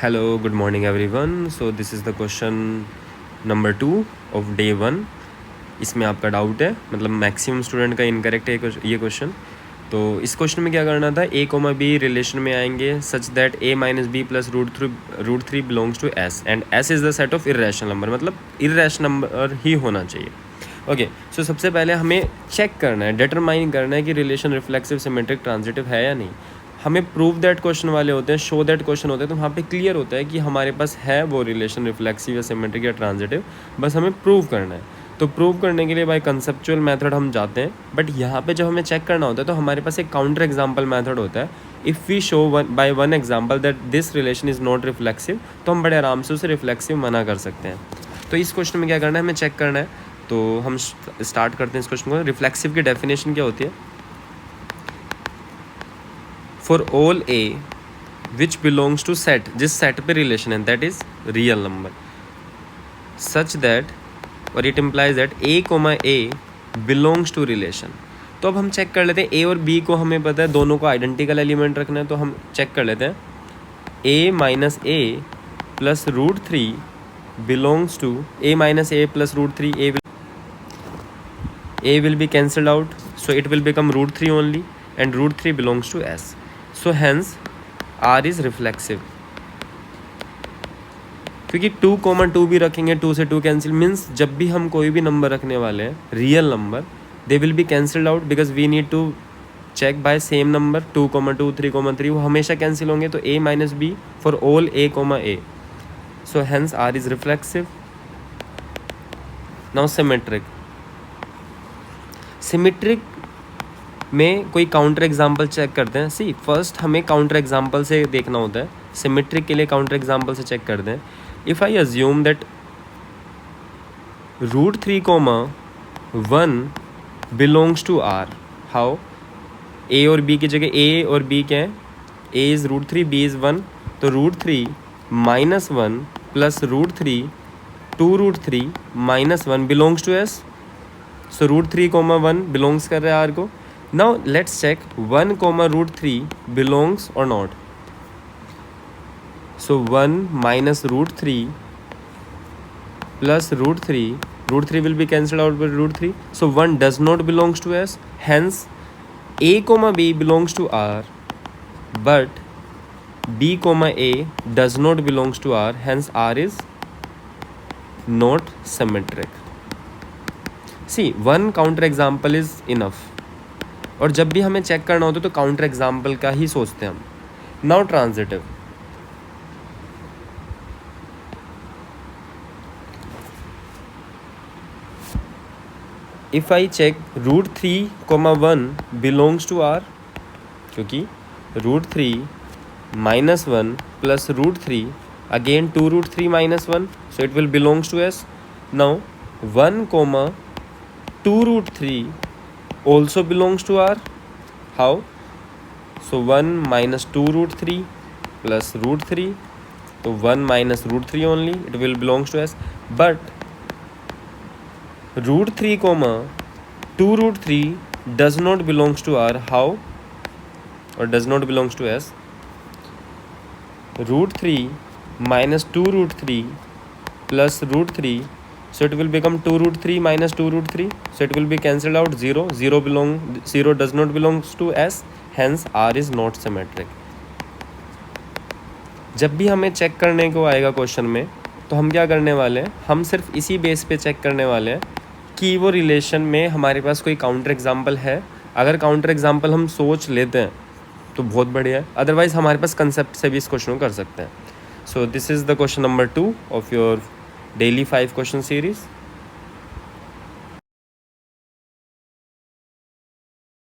Hello, good morning everyone. So this is the question number 2 of day 1. इसमें आपका doubt है, मतलब maximum student का इनकरेक्ट है ये क्वेश्चन. तो इस क्वेश्चन में क्या करना था, a, b रिलेशन में आएंगे such that a minus B plus root three belongs to s and s is the set of irrational number, मतलब इर्रेशनल नंबर ही होना चाहिए. ओके, सो सबसे पहले हमें चेक करना है, डिटरमाइन करना है कि रिलेशन रिफ्लेक्सिव सिमेट्रिक ट्रांजिटिव है या नहीं. हमें प्रूव दैट क्वेश्चन वाले होते हैं, शो दैट क्वेश्चन होते हैं, तो वहाँ पे क्लियर होता है कि हमारे पास है वो रिलेशन रिफ्लेक्सिव या सिमेट्रिक या ट्रांजिटिव. बस हमें प्रूव करना है. तो प्रूव करने के लिए बाय कंसेप्चुअल मेथड हम जाते हैं, बट यहाँ पे जब हमें चेक करना होता है तो हमारे पास एक काउंटर एग्जाम्पल मेथड होता है. If we show by one example that this relation is not reflexive, तो हम बड़े आराम से उसे रिफ्लेक्सिव मना कर सकते हैं. तो इस क्वेश्चन में क्या करना है, हमें चेक करना है. तो हम स्टार्ट करते हैं इस क्वेश्चन को. रिफ्लेक्सिव की डेफिनेशन क्या होती है? For all a which belongs to set, जिस सेट पे रिलेशन है, that is real number, such that, और it implies that a comma a belongs to relation. तो अब हम चेक कर लेते हैं, ए और बी को हमें पता है दोनों को आइडेंटिकल एलिमेंट रखना है, तो हम चेक कर लेते हैं. A minus a plus root three belongs to a minus a plus root three. A will be cancelled out, so it will become root 3 only, and root 3 belongs to S. So hence R is reflexive. क्योंकि 2, 2 भी रखेंगे, 2 से 2 cancel, means जब भी हम कोई भी number रखने वाले हैं real number, they will be cancelled out because we need to check by same number. 2, 2, 3, वो हमेशा कैंसिल होंगे. तो A minus B for all A, A. So hence R is reflexive. Now symmetric. Symmetric में कोई counter example check करते हैं. See first हमें counter example से देखना होता है. सिमेट्रिक के लिए काउंटर एग्जाम्पल से चेक करते हैं. If I assume that root three comma one belongs to R, how? A और बी की जगह ए और बी क्या है? A is root three, b is one. तो root three minus one plus root three two root three minus one belongs to S. So root three comma one belongs कर रहे हैं R को. Now let's check 1 comma root three belongs और not. So 1 minus root three plus root three will be cancelled out by root three. So 1 does not belongs to S. Hence A comma B belongs to R, but B comma A does not belongs to R. Hence R is not symmetric. See one counter example is enough. और जब भी हमें check करना होता है तो counter example का ही सोचते हैं हम. Now transitive. If I check root three comma one belongs to R, क्योंकि root three minus one plus root three again two root three minus one, so it will belongs to S. Now 1 comma 2 root 3 also belongs to R. How? So 1 minus 2 root 3 plus root 3. So 1 minus root 3 only, it will belongs to S. But root 3 comma 2 root 3 does not belongs to R. How? Or does not belongs to S. Root 3 minus 2 root 3 plus root 3. So it will become 2 root 3 minus 2 root 3. So it will be cancelled out. 0 does not belongs to S. Hence R is not symmetric. जब भी हमें check करने को आएगा question में, तो हम क्या करने वाले हैं, हम सिर्फ इसी बेस पे चेक करने वाले हैं कि वो रिलेशन में हमारे पास कोई काउंटर एग्जाम्पल है. अगर काउंटर एग्जाम्पल हम सोच लेते हैं तो बहुत बढ़िया है, अदरवाइज हमारे पास कंसेप्ट से भी इस क्वेश्चन को कर सकते हैं. So this is the question number 2 of your daily 5 question series.